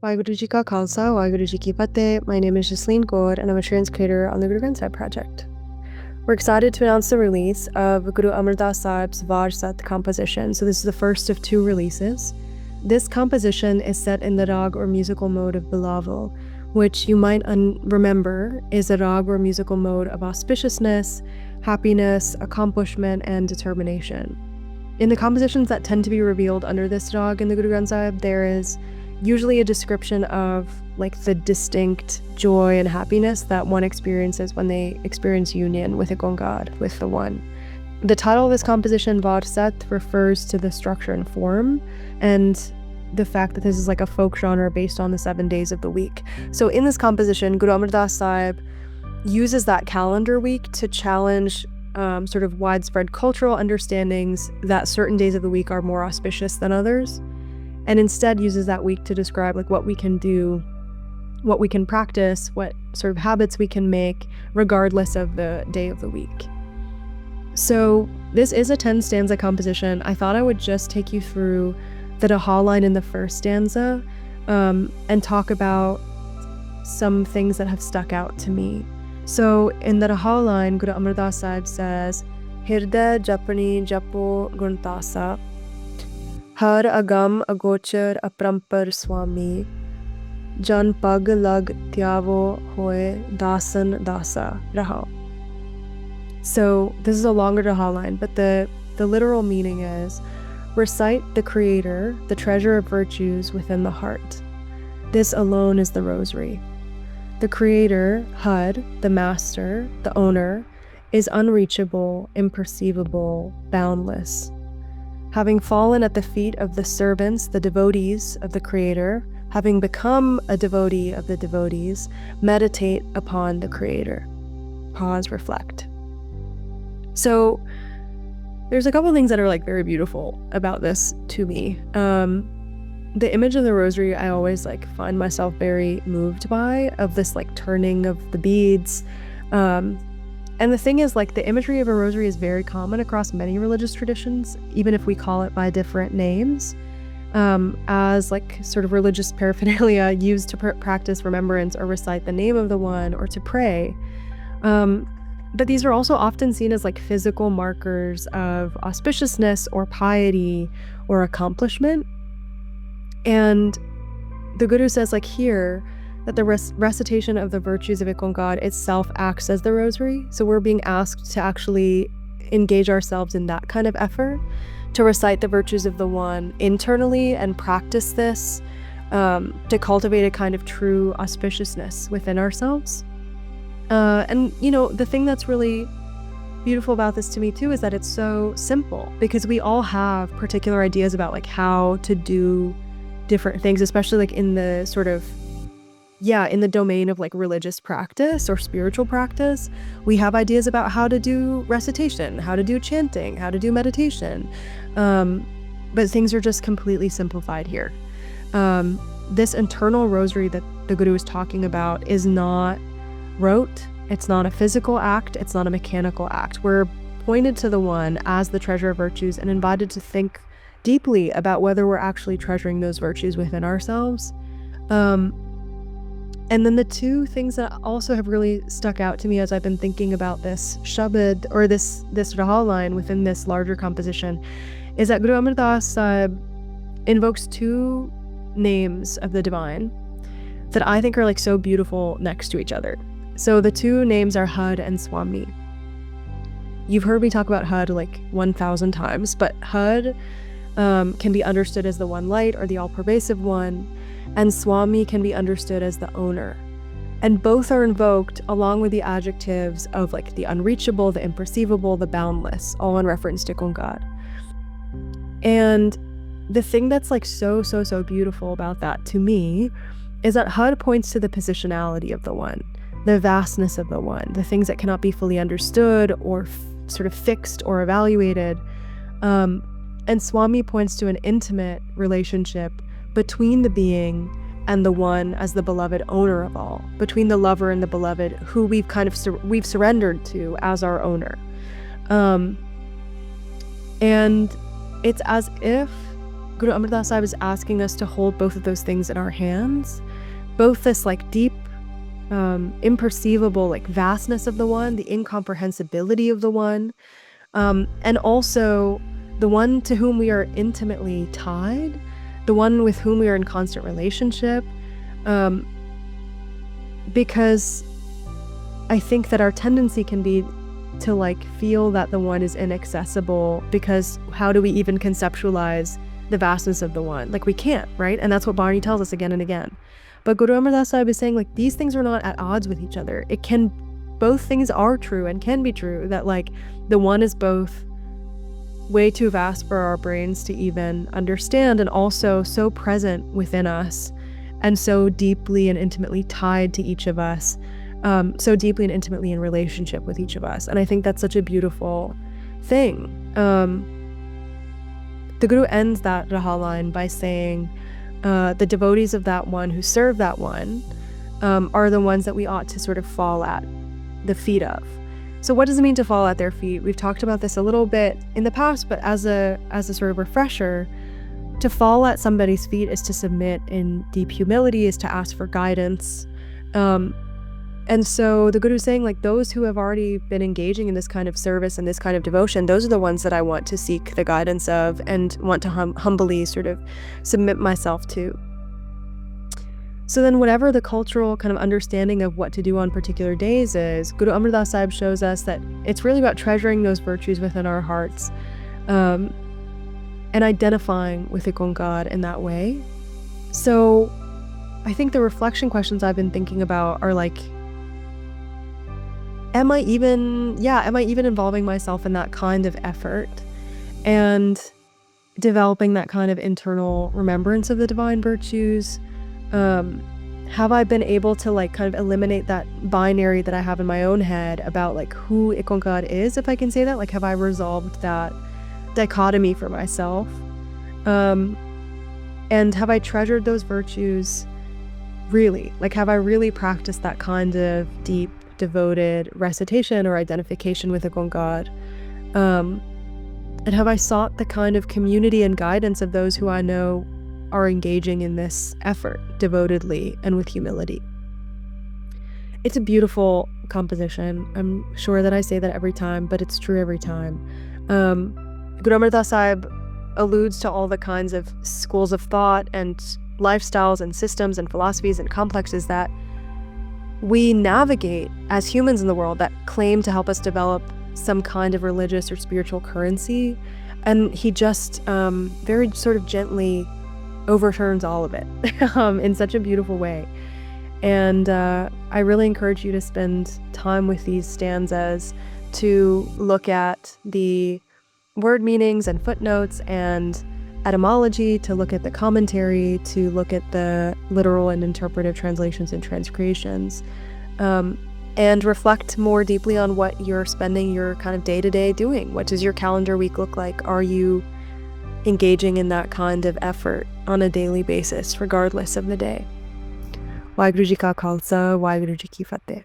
Waheguru Ji Ka Khalsa, Waheguru Ji Ki Fateh. My name is Jasleen Kaur and I'm a trans creator on the Guru Granth Sahib project. We're excited to announce the release of Guru Amardas Sahib's Var Sat composition. So this is the first of 2 releases. This composition is set in the rag or musical mode of Bilaval, which you might remember is a rag or musical mode of auspiciousness, happiness, accomplishment, and determination. In the compositions that tend to be revealed under this rag in the Guru Granth Sahib, there is usually a description of like the distinct joy and happiness that one experiences when they experience union with a God, with the One. The title of this composition, Var Sat, refers to the structure and form and the fact that this is like a folk genre based on the 7 days of the week. So in this composition, Guru Amardas Sahib uses that calendar week to challenge sort of widespread cultural understandings that certain days of the week are more auspicious than others, and instead uses that week to describe like what we can do, what we can practice, what sort of habits we can make regardless of the day of the week. So this is a 10 stanza composition. I thought I would just take you through the Rahau line in the first stanza and talk about some things that have stuck out to me. So in the Rahau line, Guru Amardas Sahib says, Hirday japani japo guntasa, Har agam agochar aprampar Suami, Jan pag lag tyavo hoye dasan dasa, Rahau. So this is a longer Rahau line, but the literal meaning is, recite the Creator, the treasure of virtues within the heart. This alone is the rosary. The Creator, Hud, the Master, the Owner, is unreachable, imperceivable, boundless. Having fallen at the feet of the servants, the devotees of the Creator, having become a devotee of the devotees, meditate upon the Creator. Pause, reflect. So there's a couple things that are like very beautiful about this to me. The image of the rosary, I always like find myself very moved by, of this like turning of the beads. And the thing is, like, the imagery of a rosary is very common across many religious traditions, even if we call it by different names, as like sort of religious paraphernalia used to practice remembrance or recite the name of the One or to pray. But these are also often seen as like physical markers of auspiciousness or piety or accomplishment. And the Guru says, like here, that the recitation of the virtues of Ikon God itself acts as the rosary. So we're being asked to actually engage ourselves in that kind of effort, to recite the virtues of the One internally and practice this, to cultivate a kind of true auspiciousness within ourselves. And, you know, the thing that's really beautiful about this to me too is that it's so simple, because we all have particular ideas about like how to do different things, especially like in the sort of, in the domain of like religious practice or spiritual practice. We have ideas about how to do recitation, how to do chanting, how to do meditation. But things are just completely simplified here. This internal rosary that the Guru is talking about is not rote, it's not a physical act, it's not a mechanical act. We're pointed to the One as the treasure of virtues and invited to think deeply about whether we're actually treasuring those virtues within ourselves. And then the 2 things that also have really stuck out to me as I've been thinking about this shabad, or this Rahau line within this larger composition, is that Guru Amardas Sahib invokes 2 names of the divine that I think are like so beautiful next to each other. So the 2 names are Hud and Suami. You've heard me talk about Hud like 1,000 times, but Hud can be understood as the one light or the all-pervasive one, and Suami can be understood as the owner. And both are invoked along with the adjectives of like the unreachable, the imperceivable, the boundless, all in reference to God. And the thing that's like so beautiful about that to me is that Hud points to the positionality of the One, the vastness of the One, the things that cannot be fully understood or sort of fixed or evaluated. And Suami points to an intimate relationship between the being and the One as the beloved owner of all, between the lover and the beloved, who we've kind of we've surrendered to as our owner. And it's as if Guru Amardas Sahib is asking us to hold both of those things in our hands, both this like deep, imperceivable like vastness of the one, the incomprehensibility of the one, and also the one to whom we are intimately tied, the one with whom we are in constant relationship, because I think that our tendency can be to like feel that the one is inaccessible, because how do we even conceptualize the vastness of the one? Like, we can't, right? And that's what Barney tells us again and again. But Guru Amardas Sahib is saying, like, these things are not at odds with each other. Both things are true and can be true, that like the one is both way too vast for our brains to even understand, and also so present within us, and so deeply and intimately tied to each of us, so deeply and intimately in relationship with each of us. And I think that's such a beautiful thing. The Guru ends that Rahau line by saying, the devotees of that one who serve that one are the ones that we ought to sort of fall at the feet of. So what does it mean to fall at their feet? We've talked about this a little bit in the past, but as a sort of refresher, to fall at somebody's feet is to submit in deep humility, is to ask for guidance. And so the Guru is saying, like, those who have already been engaging in this kind of service and this kind of devotion, those are the ones that I want to seek the guidance of and want to humbly sort of submit myself to. So then whatever the cultural kind of understanding of what to do on particular days is, Guru Amardas Sahib shows us that it's really about treasuring those virtues within our hearts, and identifying with the God in that way. So I think the reflection questions I've been thinking about are like, am I even involving myself in that kind of effort and developing that kind of internal remembrance of the divine virtues? Have I been able to like kind of eliminate that binary that I have in my own head about like who Ikonkar is, if I can say that? Like, have I resolved that dichotomy for myself? And have I treasured those virtues really? Like, have I really practiced that kind of deep, devoted recitation or identification with Ikonkar? And have I sought the kind of community and guidance of those who I know are engaging in this effort devotedly and with humility? It's a beautiful composition. I'm sure that I say that every time, but it's true every time. Guru Amardas Sahib alludes to all the kinds of schools of thought and lifestyles and systems and philosophies and complexes that we navigate as humans in the world that claim to help us develop some kind of religious or spiritual currency. And he just very sort of gently overturns all of it in such a beautiful way. And I really encourage you to spend time with these stanzas, to look at the word meanings and footnotes and etymology, to look at the commentary, to look at the literal and interpretive translations and transcreations, and reflect more deeply on what you're spending your kind of day-to-day doing. What does your calendar week look like? Are you engaging in that kind of effort on a daily basis, regardless of the day? Waheguru Ji Ka Khalsa, Waheguru Ji Ki Fateh.